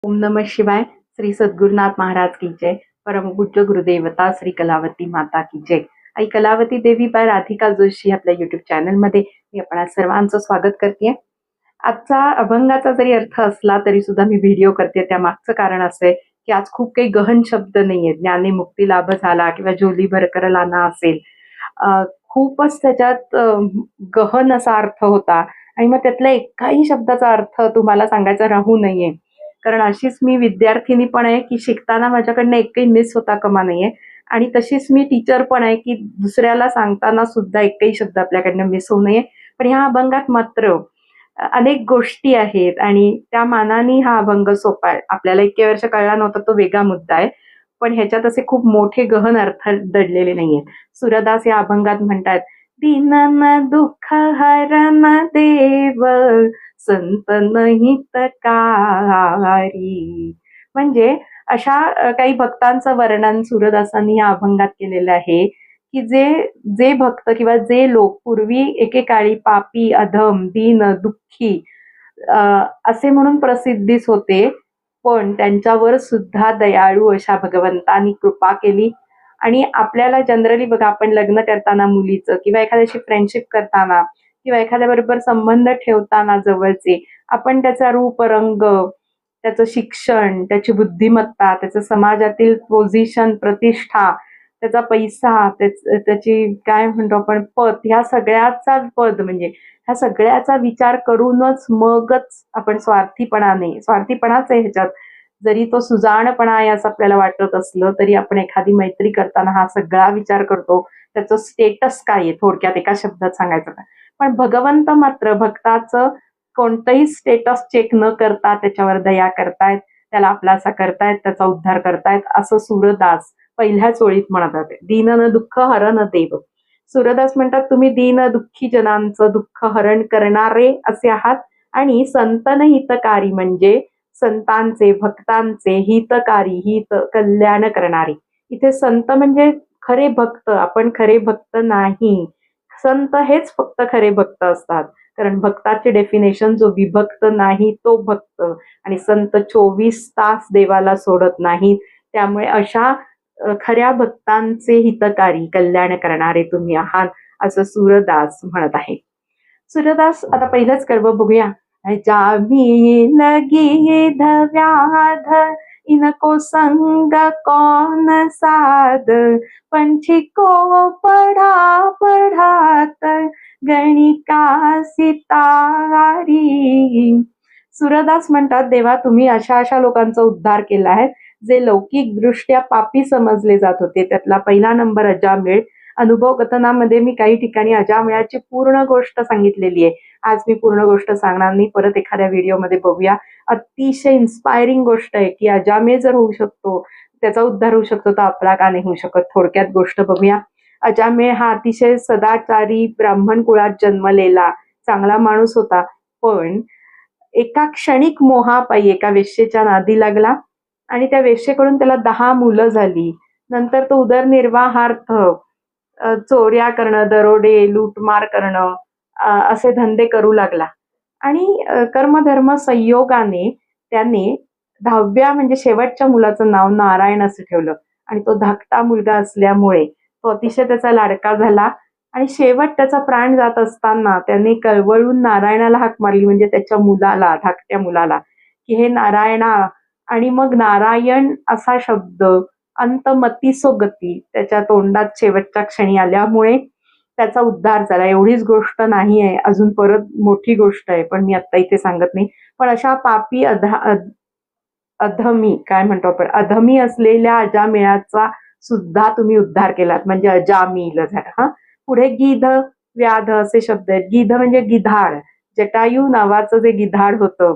ओम नमः शिवाय. श्री सद्गुरुनाथ महाराज की जय. परमपूज्य गुरुदेवता श्री कलावती माता की जय. आई कलावती देवी बाय राधिका जोशी आपल्या युट्यूब चॅनलमध्ये मी आपणा सर्वांचं स्वागत करते. आजचा अभंगाचा जरी अर्थ असला तरी सुद्धा मी व्हिडिओ करते. त्यामागचं कारण असं आहे की आज खूप काही गहन शब्द नाहीये. ज्ञाने मुक्ती लाभ झाला किंवा जोली भरकर लाना असेल, खूपच त्याच्यात गहन असा अर्थ होता आणि मग त्यातल्या एकाही शब्दाचा अर्थ तुम्हाला सांगायचा राहू नये. कारण अशीच मी विद्यार्थिनी पण आहे की शिकताना माझ्याकडनं एकही मिस होता कामा नये आणि तशीच मी टीचर पण आहे की दुसऱ्याला सांगताना सुद्धा एकही शब्द आपल्याकडनं मिस होऊ नये. पण ह्या अभंगात मात्र अनेक गोष्टी आहेत आणि त्या मानाने हा अभंग सोपा आहे. आपल्याला इतके वर्ष कळला नव्हता तो वेगळा मुद्दा आहे. पण ह्याच्यात असे खूप मोठे गहन अर्थ दडलेले नाहीयेत. सुरदास या अभंगात म्हणतात, दीनन दुःख हरन देव संत नहित कारी. म्हणजे अशा काही भक्तांचं वर्णन सुरदासांनी या अभंगात केलेलं आहे की जे जे भक्त किंवा जे लोक पूर्वी एकेकाळी पापी, अधम, दीन, दुःखी असे म्हणून प्रसिद्धीस होते, पण त्यांच्यावर सुद्धा दयाळू अशा भगवंतानी कृपा केली. आणि आपल्याला जनरली बघा, आपण लग्न करताना मुलीचं किंवा एखाद्याशी फ्रेंडशिप करताना किंवा एखाद्याबरोबर संबंध ठेवताना जवळचे, आपण त्याचा रूप, रंग, त्याचं शिक्षण, त्याची बुद्धिमत्ता, त्याचं समाजातील पोझिशन, प्रतिष्ठा, त्याचा पैसा, त्याची काय म्हणतो आपण पद, ह्या सगळ्याचा पद म्हणजे ह्या सगळ्याचा विचार करूनच मगच आपण स्वार्थीपणाच आहे ह्याच्यात. जरी तो सुजाणपणा आहे असं आपल्याला वाटत असलं तरी आपण एखादी मैत्री करताना हा सगळा विचार करतो. त्याचं स्टेटस काय आहे, थोडक्यात एका शब्दात सांगायचं का. पण भगवंत मात्र भक्ताचं कोणतंही स्टेटस चेक न करता त्याच्यावर दया करतायत, त्याला आपलासा करतायत, त्याचा उद्धार करतायत, असं सूरदास पहिल्याच ओळीत म्हणतात. दीनन दुःख हरण देव. सूरदास म्हणतात, तुम्ही दीन दुःखी जनांचं दुःख हरण करणारे असे आहात आणि संतन हितकारी म्हणजे संतांचे, भक्तांचे हितकारी, हित कल्याण करणारे. इथे संत म्हणजे खरे भक्त. आपण खरे भक्त नाही. संत हेच फक्त खरे भक्त असतात. कारण भक्ताचे डेफिनेशन जो विभक्त नाही तो भक्त, आणि संत 24 तास देवाला सोडत नाहीत. त्यामुळे अशा खऱ्या भक्तांचे हितकारी, कल्याण करणारे तुम्ही आहात, असं सूरदास म्हणत आहे. सूरदास आता पहिलंच कडवं बघूया. जामी लगी व्याध इनको संग कौन साध, पंछी को पढ़ा पढ़ात गणिका सितारी. सूरदास म्हणतात, देवा तुम्ही अशा अशा लोकांचा उद्धार केला आहे जे लौकिक दृष्ट्या पापी समजले जात होते. त्यातला पहिला नंबर अजामिळ. अनुभव कथनामध्ये मी काही ठिकाणी अजामिळाची पूर्ण गोष्ट सांगितलेली आहे. आज मी पूर्ण गोष्ट सांगणार नाही, परत एखाद्या व्हिडिओमध्ये बघूया. अतिशय इन्स्पायरिंग गोष्ट आहे की अजामिळ जर होऊ शकतो, त्याचा उद्धार होऊ शकतो, तर आपला का नाही होऊ शकत. थोडक्यात गोष्ट बघूया. अजामिळ हा अतिशय सदाचारी ब्राह्मण कुळात जन्मलेला चांगला माणूस होता. पण एका क्षणिक मोहापायी एका वेश्येच्या नादी लागला आणि त्या वेश्येकडून त्याला 10 मुलं झाली. नंतर तो उदरनिर्वाहार्थ चोऱ्या करणं, दरोडे, लूटमार करणं असे धंदे करू लागला. आणि कर्मधर्म संयोगाने त्याने 10व्या म्हणजे शेवटच्या मुलाचं नाव नारायण असं ठेवलं. आणि तो धाकटा मुलगा असल्यामुळे तो अतिशय त्याचा लाडका झाला. आणि शेवट त्याचा प्राण जात असताना त्याने कळवळून नारायणाला हाक मारली, म्हणजे त्याच्या मुलाला, धाकट्या मुलाला, की हे नारायणा. आणि मग नारायण असा शब्द अंतमतीसो गती त्याच्या तोंडात शेवटच्या क्षणी आल्यामुळे त्याचा उद्धार झाला. एवढीच गोष्ट नाही आहे, अजून परत मोठी गोष्ट आहे, पण मी आता इथे सांगत नाही. पण अशा पापी अधमी काय म्हणतो आपण, अधमी असलेल्या अजामिळाचा सुद्धा तुम्ही उद्धार केलात, म्हणजे अजामिल झाला. हा पुढे गिध व्याध असे शब्द आहेत. गिध म्हणजे गिधाड. जटायू नावाचं जे गिधाड होतं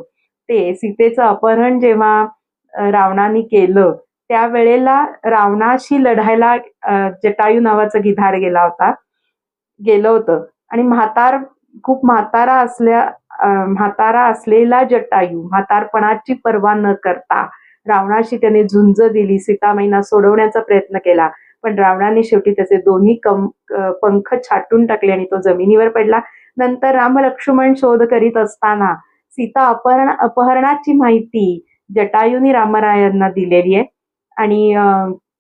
ते सीतेचं अपहरण जेव्हा रावणाने केलं त्यावेळेला रावणाशी लढायला जटायू नावाचं गिधाड गेलं होतं. आणि खूप म्हातारा असलेला जटायू म्हातारपणाची पर्वा न करता रावणाशी त्याने झुंज दिली. सीतामाईंना सोडवण्याचा प्रयत्न केला, पण रावणाने शेवटी त्याचे दोन्ही पंख छाटून टाकले आणि तो जमिनीवर पडला. नंतर राम लक्ष्मण शोध करीत असताना सीता अपहरणाची माहिती जटायूनी रामरायांना दिलेली आहे आणि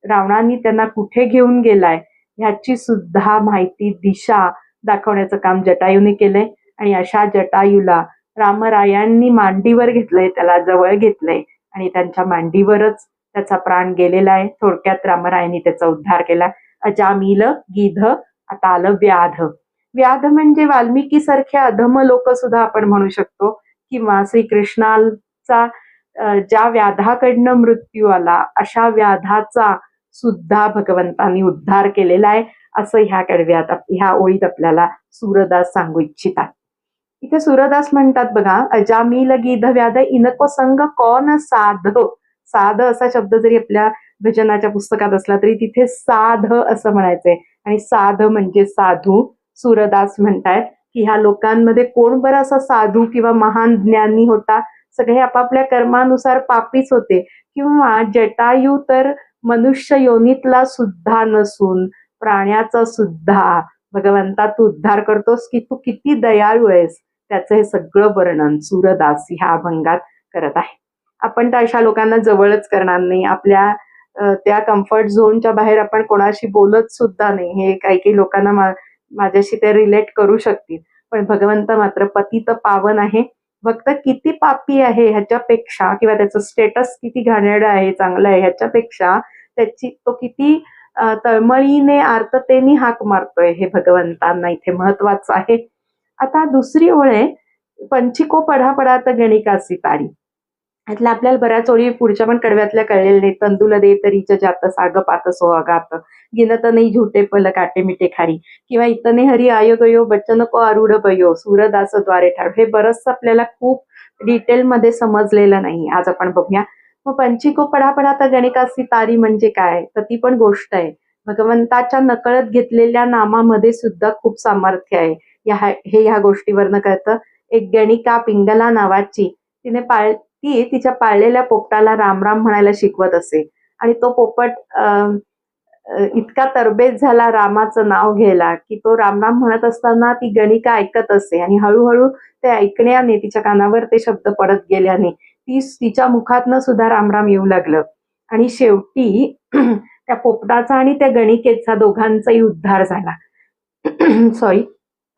रावणाने त्यांना कुठे घेऊन गेलाय ह्याची सुद्धा माहिती, दिशा दाखवण्याचं काम जटायूने केलंय. आणि अशा जटायूला रामरायांनी मांडीवर घेतलंय, त्याला जवळ घेतलंय आणि त्यांच्या मांडीवरच त्याचा प्राण गेलेला आहे. थोडक्यात रामरायांनी त्याचा उद्धार केला. अजामिल, गिध, आता आलं व्याध. व्याध म्हणजे वाल्मिकी सारखे अधम लोक सुद्धा आपण म्हणू शकतो, किंवा श्रीकृष्णाचा ज्या व्याधाकडनं मृत्यू आला अशा व्याधाचा सुद्धा भगवंतांनी उद्धार केलेला आहे, असं ह्या ओळीत आपल्याला सूरदास सांगू इच्छितात. इथे सूरदास म्हणतात बघा, अजामिल गिध व्याध इनको संग कोण साध. साध असा शब्द जरी आपल्या भजनाच्या पुस्तकात असला तरी तिथे साध असं म्हणायचंय, आणि साध म्हणजे साधू. सूरदास म्हणतायत की ह्या लोकांमध्ये कोण बरं असा साधू किंवा महान ज्ञानी होता? सगळे आपापल्या कर्मानुसार पापीच होते. किंवा जटायू तर मनुष्य योनीतला सुद्धा नसून प्राण्याचा सुद्धा भगवंता तू उद्धार करतोस, की तू किती दयाळू आहेस, त्याचं हे सगळं वर्णन सूरदास ह्या अभंगात करत आहे. आपण तर अशा लोकांना जवळच करणार नाही, आपल्या त्या कम्फर्ट झोनच्या बाहेर आपण कोणाशी बोलत सुद्धा नाही. हे काही काही लोकांना माझ्याशी ते रिलेट करू शकतील. पण भगवंत मात्र पतित पावन आहे. भक्त किती पापी आहे ह्याच्यापेक्षा, किंवा त्याचं स्टेटस किती घाणेरडं आहे चांगलं आहे ह्याच्यापेक्षा, तो किती तळमळीने आर्ततेने हाक मारतोय हे भगवंतांना इथे महत्वाचं आहे. आता दुसरी ओळ आहे, पंचिको पढा पढा तर गणिकासी तारी. यातल्या आपल्याला बऱ्याच ओळी पुढच्या पण कडव्यातल्या कळलेल्या नाही. तंदुल दे तरीच जात साग पात सो अगात, गिनत नाही झुटे पल काटे मिटे खारी, किंवा इतने हरी आयो गयो बच्चन को आरूढ बयो सूरदास द्वारे ठार. हे बरंच आपल्याला खूप डिटेलमध्ये समजलेलं नाही, आज आपण बघूया. मग पंचिको पढा पढा तर गणिकासी तारी म्हणजे काय? तर ती पण गोष्ट आहे. भगवंताच्या नकळत घेतलेल्या नामामध्ये सुद्धा खूप सामर्थ्य आहे. हे ह्या गोष्टीवरनं कळतं. एक गणिका पिंगला नावाची, ती तिच्या पाळलेल्या पोपटाला रामराम म्हणायला शिकवत असे, आणि तो पोपट इतका तरबेज झाला रामाचं नाव घ्यायला की तो रामराम म्हणत असताना ती गणिका ऐकत असे, आणि हळूहळू ते ऐकण्याने तिच्या कानावर ते शब्द पडत गेल्याने तिच्या मुखातनं सुद्धा रामराम येऊ लागलं. आणि शेवटी त्या पोपटाचा आणि त्या गणिकेचा दोघांचाही उद्धार झाला. सॉरी,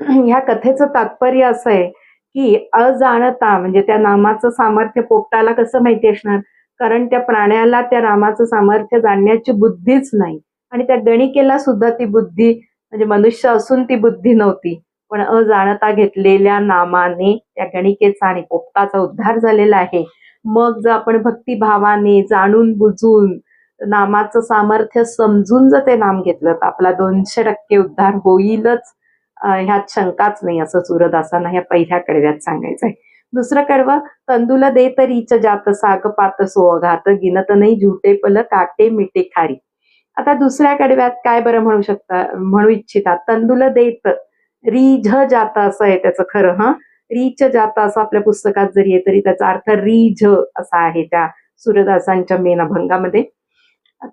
ह्या कथेचं तात्पर्य असं आहे की अजाणता, म्हणजे त्या नामाचं सामर्थ्य पोपटाला कसं माहिती असणार, कारण त्या प्राण्याला त्या रामाचं सामर्थ्य जाणण्याची बुद्धीच नाही, आणि त्या गणिकेला सुद्धा ती बुद्धी, म्हणजे मनुष्य असून ती बुद्धी नव्हती, पण अजाणता घेतलेल्या नामाने त्या गणिकेचा आणि पोपटाचा उद्धार झालेला आहे. मग जर आपण भक्तिभावाने जाणून बुजून नामाचं सामर्थ्य समजून जर ते नाम घेतलं तर आपला 200% उद्धार होईलच, ह्यात शंकाच नाही, असं सूरदासांना ह्या पहिल्या कडव्यात सांगायचं आहे. दुसरं कडवं, तंदुल दे तरीच जात साग पात सो अघात, गिनत नाही झुटे पल काटे मिटे खारी. आता दुसऱ्या कडव्यात काय बरं म्हणू इच्छितात? तंदुल देत रीझ जात असं आहे त्याचं खरं. रीच जात असं आपल्या पुस्तकात जरी आहे तरी त्याचा अर्थ रीझ असा आहे त्या सूरदासांच्या मेन अभंगामध्ये.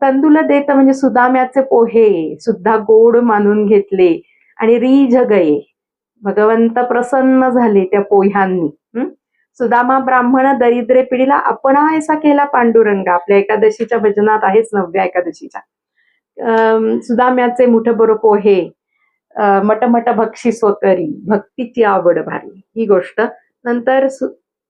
तंदुल देत म्हणजे सुदाम्याचे पोहे सुद्धा गोड मानून घेतले, आणि रीझ गये, भगवंत प्रसन्न झाले त्या पोह्यांनी. सुदामा ब्राह्मण दरिद्रे पिढीला आपणायसा केला पांडुरंग, आपल्या एकादशीच्या भजनात आहेच, 9व्या एकादशीच्या. सुदाम्याचे मुठभर पोहे, मटमट बक्षीस करी, भक्तीची आवड भारी, ही गोष्ट. नंतर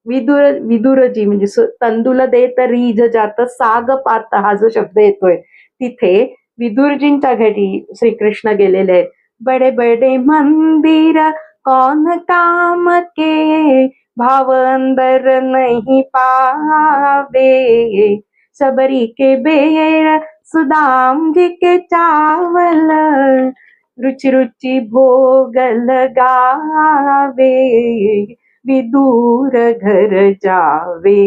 विदुरजी म्हणजे तंदुल देत रीझ जात साग पात, हा जो शब्द येतोय तिथे विदुरजींच्या घरी श्रीकृष्ण गेलेले आहेत. बडे बडे मंदिर कौन काम के, भाव अंदर नहीं पावे, सबरी के बेर सुदाम जी के चावल, रुचि रुचि भोग लगावे, विदुर घर जावे.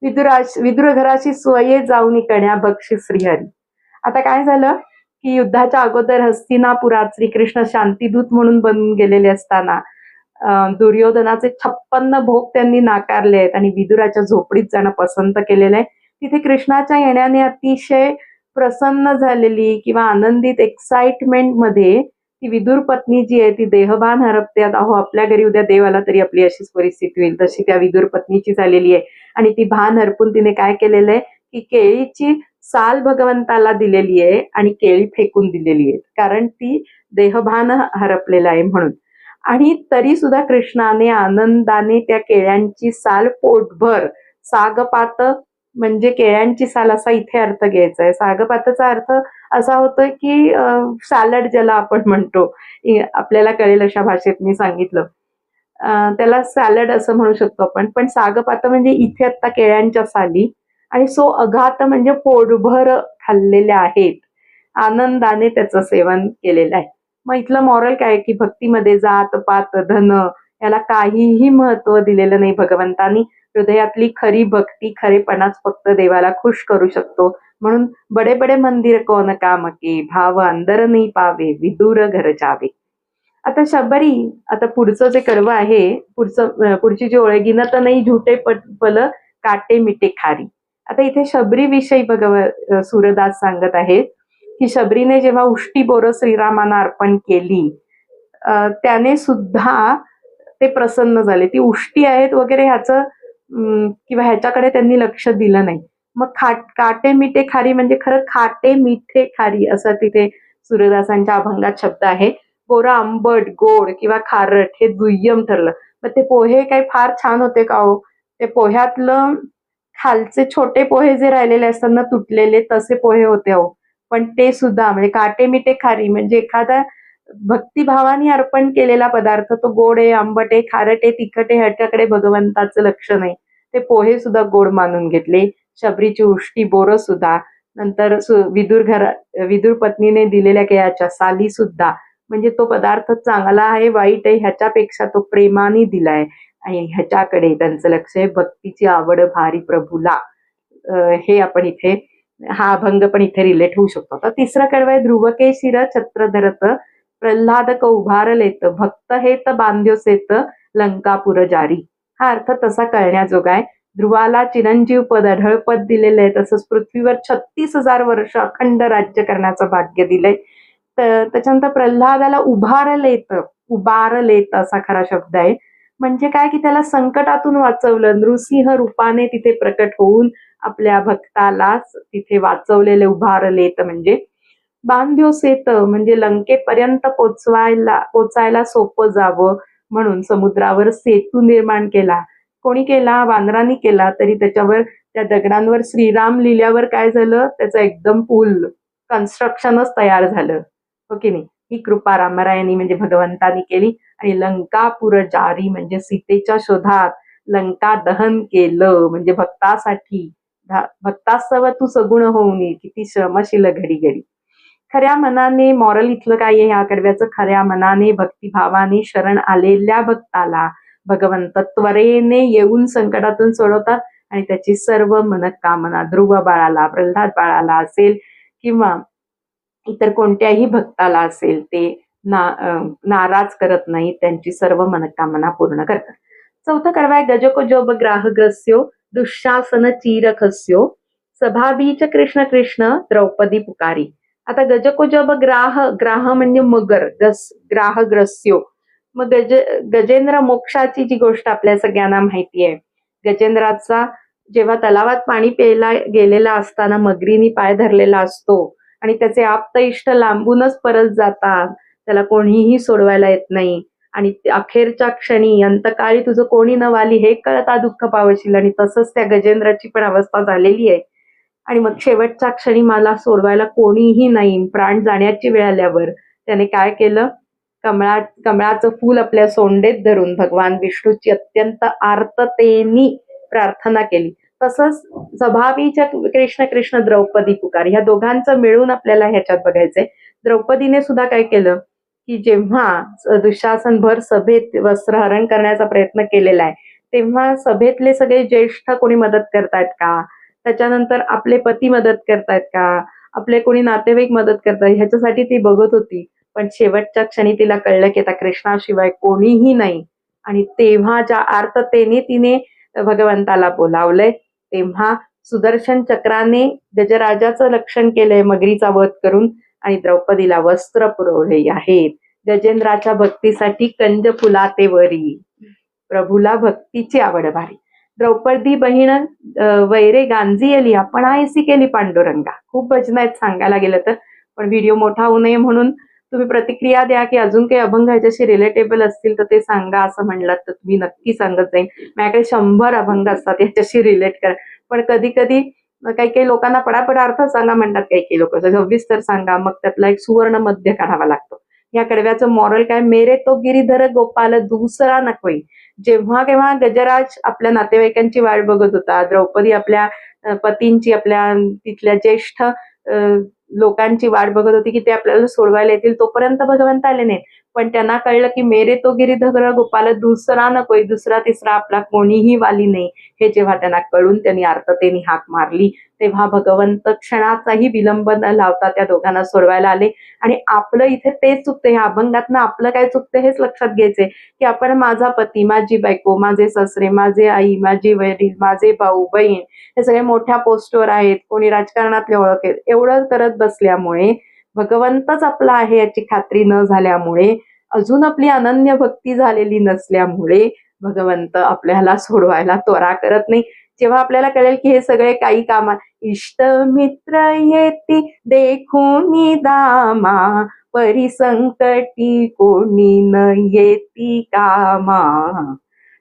विदुर घराशी स्वये जाऊन कण्या बक्षी श्रीहरी. आता काय झालं की युद्धाच्या अगोदर हस्तिनापुरात श्रीकृष्ण शांतीदूत म्हणून बनून गेलेले असताना दुर्योधनाचे 56 भोग त्यांनी नाकारले आहेत आणि विदुराच्या झोपडीत जाणं पसंत केलेलं आहे. तिथे कृष्णाच्या येण्याने अतिशय प्रसन्न झालेली किंवा आनंदित एक्साइटमेंट मध्ये ती विदुर पत्नी जी आहे ती देहभान हरपते. अहो आपल्या घरी उद्या देव आला तरी आपली अशीच परिस्थिती होईल, तशी त्या विदुर पत्नीची झालेली आहे. आणि ती भान हरपून तिने काय केलेलं आहे की केळीची साल भगवंताला दिलेली आहे आणि केळी फेकून दिलेली आहे, कारण ती देहभान हरपलेलं आहे म्हणून. आणि तरी सुद्धा कृष्णाने आनंदाने त्या केळ्यांची साल पोटभर, सागपात म्हणजे केळ्यांची साल असा इथे अर्थ घ्यायचा आहे. सागपाताचा अर्थ असा होतोय की सॅलड ज्याला आपण म्हणतो, आपल्याला कळेल अशा भाषेत मी सांगितलं. त्याला सॅलड असं म्हणू शकतो आपण. पण सागपात म्हणजे इथे आता केळ्यांच्या साली, आणि सो अघात म्हणजे पोटभर खाल्लेल्या आहेत, आनंदाने त्याचं सेवन केलेलं आहे. मग इथलं मॉरल काय की भक्तीमध्ये जात पात धन याला काहीही महत्व दिलेलं नाही भगवंतानी. हृदयातली खरी भक्ती खरेपणाच फक्त देवाला खुश करू शकतो. म्हणून बडे बडे मंदिर कोण काम के, भाव अंदर नाही पावे, विदूर घर जावे. आता शबरी, आता पुढचं जे कडवं आहे, पुढची जी ओळ, गिनत नाही झुटे पल काटे मिटे खारी. आता इथे शबरी विषयी सूरदास सांगत आहेत की शबरीने जेव्हा उष्टी बोरं श्रीरामांना अर्पण केली, त्याने सुद्धा ते प्रसन्न झाले. ती उष्टी आहेत वगैरे ह्याचं किंवा ह्याच्याकडे त्यांनी लक्ष दिलं नाही. मग काटे मिठे खारी म्हणजे खरं खाटे मिठे खारी असं तिथे सूरदासांच्या अभंगात शब्द आहे. बोरं आंबट, गोड किंवा खारट हे दुय्यम ठरलं. मग ते पोहे काही फार छान होते का हो? ते पोह्यातलं खालचे छोटे पोहे जे राहिलेले असतात ना तुटलेले, तसे पोहे होते अहो. पण ते सुद्धा म्हणजे काटे मिठे खारी म्हणजे एखादा भक्तिभावाने अर्पण केलेला पदार्थ तो गोड आहे, आंबट आहे, खारट आहे, तिखट आहे, ह्याच्याकडे भगवंताचं लक्ष नाही. ते पोहे सुद्धा गोड मानून घेतले. शबरीची उष्टी बोरं सुद्धा, नंतर विदुर पत्नीने दिलेल्या केळ्याच्या साली सुद्धा, म्हणजे तो पदार्थ चांगला आहे वाईट आहे ह्याच्यापेक्षा तो प्रेमाने दिलाय आणि ह्याच्याकडे त्यांचं लक्ष आहे. भक्तीची आवड भारी प्रभूला, हे आपण इथे हा अभंग पण इथे रिलेट होऊ शकतो. तर तिसरं कडवं आहे, ध्रुवके शिर छत्र धरत प्रल्हाद उभारलेत, भक्त हेत बांध्योसेत लंकापुर जारी. हा अर्थ तसा कळण्याजोगा आहे. ध्रुवाला चिरंजीव पद, ढळपद दिलेलं आहे, तसंच पृथ्वीवर 36,000 वर्ष अखंड राज्य करण्याचं भाग्य दिलंय. तर त्याच्यानंतर प्रल्हादाला उबारलेत असा खरा शब्द आहे. म्हणजे काय की त्याला संकटातून वाचवलं. नृसिंह रूपाने तिथे प्रकट होऊन आपल्या भक्तालाच तिथे वाचवलेले, उभारलेत म्हणजे. बांध्योसेत म्हणजे लंकेपर्यंत पोचायला सोपं जावं म्हणून समुद्रावर सेतू निर्माण केला. कोणी केला? वानरांनी केला. तरी त्याच्यावर त्या दगडांवर श्रीराम लिहिल्यावर काय झालं, त्याचं एकदम पूल कन्स्ट्रक्शनच तयार झालं, हो की नाही. ही कृपा रामरायांनी म्हणजे भगवंतानी केली. आणि लंकापुर जारी म्हणजे सीतेच्या शोधात लंका दहन केलं, म्हणजे भक्तासाठी. भक्तास्तव तू सगुण होऊन ये, किती श्रमशील घडी घडी. खऱ्या मनाने, मॉरल इथलं काय आहे ह्या कडव्याचं, खऱ्या मनाने भक्तिभावाने शरण आलेल्या भक्ताला भगवंत त्वरेने येऊन संकटातून सोडवतात आणि त्याची सर्व मनोकामना ध्रुव बाळाला, प्रल्हाद बाळाला असेल किंवा इतर कोणत्याही भक्ताला असेल ते नाराज करत नाही, त्यांची सर्व मनोकामना पूर्ण करतात. चौथं कडवं आहे, गजको जोब ग्राहग्रस्यो दुःशासन चीरखस्यो सभाबीच कृष्ण कृष्ण द्रौपदी पुकारी. आता गजकोजब ग्राह म्हणजे मगर, ग्राहग्रस्यो. मग गजेंद्र मोक्षाची जी गोष्ट आपल्या सगळ्यांना माहिती आहे. गजेंद्राचा जेव्हा तलावात पाणी प्यायला गेलेला असताना मगरीनी पाय धरलेला असतो आणि त्याचे आप्त इष्ट लांबूनच परत जातात, त्याला कोणीही सोडवायला येत नाही आणि अखेरच्या क्षणी अंतकाळी तुझं कोणी न वाली हे कळता दुःख पावशील, आणि तसंच त्या गजेंद्राची पण अवस्था झालेली आहे. आणि मग शेवटच्या क्षणी मला सोडवायला कोणीही नाही, प्राण जाण्याची वेळ आल्यावर त्याने काय केलं, कमळाचं फूल आपल्या सोंडेत धरून भगवान विष्णूची अत्यंत आर्ततेनी प्रार्थना केली. तसंच सभावीच्या कृष्ण कृष्ण द्रौपदी पुकारी, ह्या दोघांचं मिळून आपल्याला ह्याच्यात बघायचंय. द्रौपदीने सुद्धा काय केलं की जेव्हा दुःशासनभर सभेत वस्त्रहरण करण्याचा प्रयत्न केलेला आहे, तेव्हा सभेतले सगळे ज्येष्ठ कोणी मदत करतायत का, त्याच्यानंतर आपले पती मदत करतायत का, आपले कोणी नातेवाईक मदत करतायत, ह्याच्यासाठी ती बघत होती. पण शेवटच्या क्षणी तिला कळलं की आता कृष्णाशिवाय कोणीही नाही, आणि तेव्हा ज्या आर्ततेने तिने भगवंताला बोलावलंय, तेव्हा सुदर्शन चक्राने गजराजाचं रक्षण केलंय मगरीचा वध करून, आणि द्रौपदीला वस्त्र पुरवले आहेत. गजेंद्राच्या भक्तीसाठी कंज फुलाते वरी, प्रभूला भक्तीची आवड भारी. द्रौपदी बहीण वैरे गांजियली आपण आयसी केली पांडुरंगा. खूप भजन आहेत सांगायला गेलं तर, पण व्हिडिओ मोठा होऊ नये म्हणून तुम्ही प्रतिक्रिया द्या की अजून काही अभंग ह्याच्याशी रिलेटेबल असतील तर ते सांगा. असं म्हणलात तर तुम्ही नक्की सांगत जाईन. माझ्याकडे 100 अभंग असतात याच्याशी रिलेट करा. पण कधी कधी काही काही लोकांना पडापड अर्थ सांगा म्हणतात, काही काही लोक सविस्तर सांगा, मग त्यातला एक सुवर्ण मध्य काढावा लागतो. या कडव्याचं मॉरल काय, मेरे तो गिरीधर गोपाल दुसरा नकोई. जेव्हा केव्हा गजराज आपल्या नातेवाईकांची वाट बघत होता, द्रौपदी आपल्या पतींची, आपल्या तिथल्या ज्येष्ठ लोकांची वाट बघत होती की ते आपल्याला सोडवायला येतील, तोपर्यंत भगवंत आले नाहीत. पण त्यांना कळलं की मेरे तो गिरीधर गोपाल दुसरा नकोय, दुसरा तिसरा आपला कोणीही वाली नाही, हे जेव्हा त्यांना कळून त्यांनी आर्ततेने हाक मारली, तेव्हा भगवंत क्षणाचाही विलंब न लावता त्या दोघांना सोडवायला आले. आणि आपलं इथे तेच चुकतं, ह्या अभंगातनं आपलं काय चुकतं हेच लक्षात घ्यायचंय की आपण माझा पती, माझी बायको, माझे सासरे, माझे आई, माझी वडील, माझे भाऊ बहीण हे सगळे मोठ्या पोस्टवर आहेत, कोणी राजकारणातले ओळख आहेत, एवढं करत बसल्यामुळे, भगवंतच आपला आहे याची खात्री न झाल्यामुळे, अजून आपली अनन्य भक्ती झालेली नसल्यामुळे भगवंत आपल्याला सोडवायला त्वरा करत नाही. जेव्हा आपल्याला कळेल की हे सगळे काही कामा, इष्ट मित्र येती देखून दामा, परिसंकटी कोणी न येती कामा,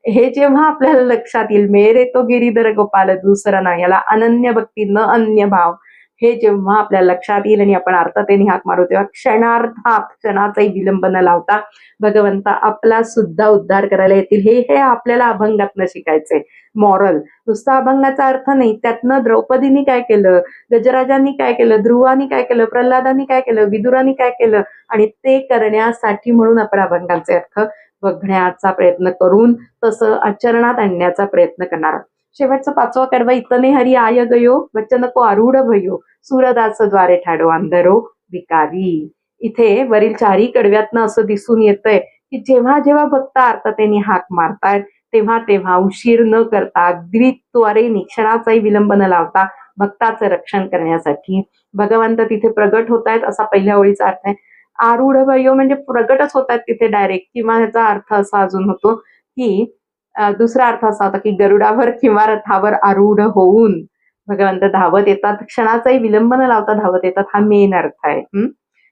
हे जेव्हा आपल्याला लक्षात येईल, मेरे तो गिरीधर गोपाल दुसरा ना, याला अनन्य भक्ती न अन्य भाव, हे जेव्हा आपल्या लक्षात येईल आणि आपण अर्थतेने हाक मारू, तेव्हा क्षणार्धात, क्षणाचाही विलंब न लावता भगवंता आपला सुद्धा उद्धार करायला येतील. हे हे आपल्याला अभंगातनं शिकायचंय मॉरल. नुसता अभंगाचा अर्थ नाही, त्यातनं द्रौपदीनी काय केलं, गजराजांनी काय केलं, ध्रुवानी काय केलं, प्रल्हादांनी काय केलं, विदुरानी काय केलं, आणि ते करण्यासाठी म्हणून आपण अभंगाचे अर्थ बघण्याचा प्रयत्न करून तसं आचरणात आणण्याचा प्रयत्न करणार आहोत. शेवटचं 5वं कडवं, इतने हरी आय गयो, वचन को आरूढ भयो, सूरदास द्वारे ठाडो अंधरो भिकारी. इथे वरील 4ही कडव्यातनं असं दिसून येतंय की जेव्हा जेव्हा भक्त अर्थतेने हाक मारतायत, तेव्हा तेव्हा उशीर न करता, अगदी त्वरेने, क्षणाचाही विलंब न लावता भक्ताचं रक्षण करण्यासाठी भगवंत तिथे प्रगट होत आहेत, असा पहिल्या ओळीचा अर्थ आहे. आरूढ भयो म्हणजे प्रगटच होत आहेत तिथे डायरेक्ट, किंवा ह्याचा अर्थ असा अजून होतो की दुसरा अर्थ असा होता की गरुडावर किंवा रथावर आरूढ होऊन भगवंत धावत येतात, क्षणाचाही विलंब न लावता धावत येतात, हा मेन अर्थ आहे.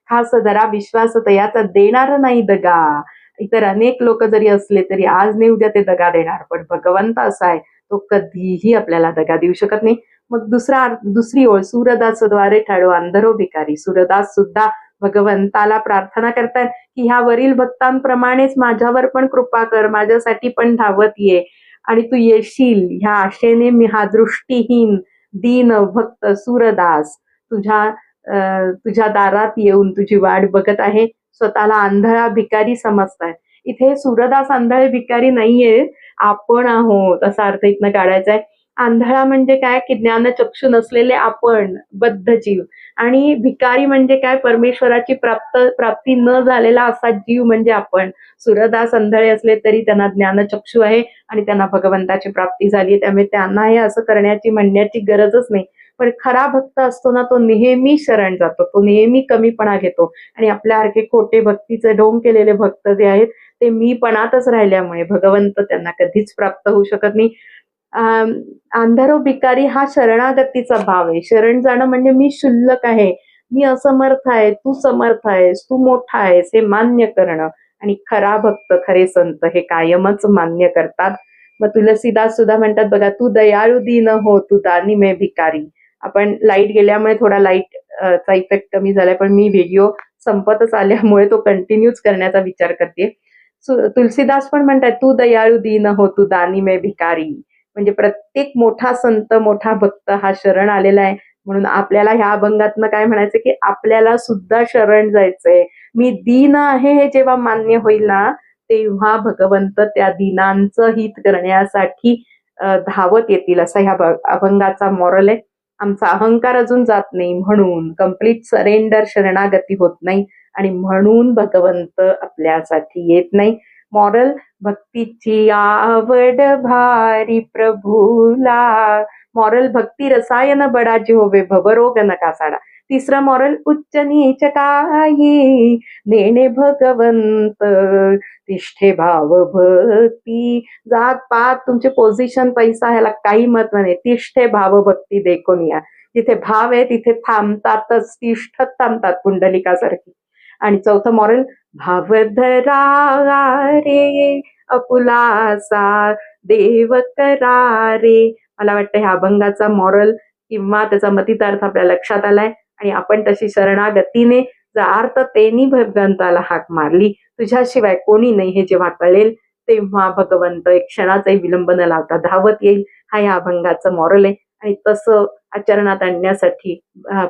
खास जरा विश्वास तयाचा देणार नाही दगा. इतर अनेक लोक जरी असले तरी आज नाही उद्या ते दगा देणार, पण भगवंत असा आहे, तो कधीही आपल्याला दगा देऊ शकत नाही. मग दुसरी ओळ, सूरदास द्वारे ठाडो अंधरो भिकारी. सूरदास सुद्धा भगवंताला प्रार्थना करतात की ह्या वरील भक्तांप्रमाणेच माझ्यावर पण कृपा कर, माझ्यासाठी पण धावत ये, आणि तू येशील ह्या आशेने मी हा दृष्टीहीन दीन भक्त सूरदास तुझ्या दारात येऊन तुझी वाट बघत आहे. स्वतःला आंधळा भिकारी समजताय. इथे सूरदास आंधळे भिकारी नाहीये, आपण आहोत असा अर्थ इथनं काढायचा आहे. आंधळा म्हणजे काय की ज्ञानचक्षु नसलेले आपण, बद्ध जीव, आणि भिकारी म्हणजे काय, परमेश्वराची प्राप्ती न झालेला असा जीव म्हणजे आपण. सूरदास आंधळे असले तरी त्यांना ज्ञानचक्षु आहे आणि त्यांना भगवंताची प्राप्ती झाली, त्यामुळे त्यांना हे असं करण्याची म्हणण्याची गरजच नाही. पण खरा भक्त असतो ना, तो नेहमी शरण जातो, तो नेहमी कमीपणा घेतो, आणि आपल्यासारखे खोटे भक्तीचे ढोंग केलेले भक्त जे आहेत ते मीपणातच राहिल्यामुळे भगवंत त्यांना कधीच प्राप्त होऊ शकत नाही. अंधारो भिकारी हा शरणागतीचा भाव आहे. शरण जाणं म्हणजे मी शुल्लक आहे, मी असमर्थ आहे, तू समर्थ आहेस, तू मोठा आहेस, हे मान्य करणं. आणि खरा भक्त, खरे संत हे कायमच मान्य करतात. मग तुलसीदास सुद्धा म्हणतात बघा, तू दयाळू दीन हो, तू दानी मे भिकारी. आपण लाईट गेल्यामुळे थोडा लाईट चा इफेक्ट कमी झालाय, पण मी व्हिडिओ संपतच आल्यामुळे तो कंटिन्यूच करण्याचा विचार करते. तुलसीदास पण म्हणतात, तू दयाळू दीन हो, तू दानी मे भिकारी. म्हणजे प्रत्येक मोठा संत, मोठा भक्त हा शरण आलेला आहे. म्हणून आपल्याला ह्या अभंगातनं काय म्हणायचं की आपल्याला सुद्धा शरण जायचंय. मी दीन आहे हे जेव्हा मान्य होईल ना, तेव्हा भगवंत त्या दीनांचं हित करण्यासाठी धावत येतील, असा ह्या अभंगाचा मॉरल आहे. आमचा अहंकार अजून जात नाही, म्हणून कम्प्लीट सरेंडर, शरणागती होत नाही, आणि म्हणून भगवंत आपल्यासाठी येत नाही. मॉरल, भक्तीची आवड भारी प्रभूला. मॉरल, भक्ती रसायन बडा होवे, भवरोग नका साडा. तिसरं मॉरल, उच्च नीच काही नेणे भगवंत, तिष्ठे भाव भक्ती. जात पात तुमचे पोझिशन पैसा ह्याला काही महत्व नाही, तिष्ठे भाव भक्ती देखून या. जिथे भाव आहे तिथे थांबतातच, तिष्ठत थांबतात पुंडलिकासारखी. आणि चौथं मॉरल, भावधरा रे अपुलासा देव करा रे. मला वाटतं ह्या अभंगाचा मॉरल किंवा त्याचा मतितार्थ आपल्या लक्षात आलाय आणि आपण तशी शरणागतीने जर अर्थ तेनी भगवंताला हाक मारली, तुझ्याशिवाय कोणी नाही हे जेव्हा कळेल तेव्हा भगवंत एक क्षणाचाही विलंब न लावता धावत येईल. हा या अभंगाचं मॉरल आहे आणि तसं आचरणात आणण्यासाठी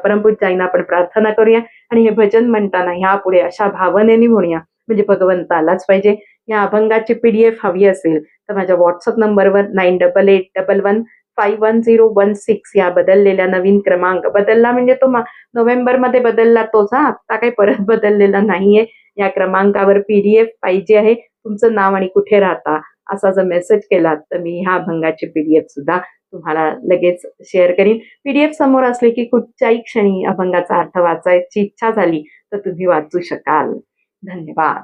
परमपूज्य आईंना आपण प्रार्थना करूया आणि हे भजन म्हणताना ह्यापुढे अशा भावनेने म्हणूया, म्हणजे भगवंत आलाच पाहिजे. या अभंगाची PDF हवी असेल तर माझ्या व्हॉट्सअप नंबरवर 9881151016 या बदललेल्या नवीन क्रमांक, बदलला म्हणजे तो नोव्हेंबरमध्ये बदलला तोच, आता काही परत बदललेला नाहीये. या क्रमांकावर PDF पाहिजे आहे, तुमचं नाव आणि कुठे राहता असा जर मेसेज केलात तर मी ह्या अभंगाची PDF सुद्धा तुम्हाला लगेच शेअर करीन. PDF समोर असले की कुठच्याही क्षणी अभंगाचा अर्थ वाचायची इच्छा झाली तर तुम्ही वाचू शकाल. धन्यवाद.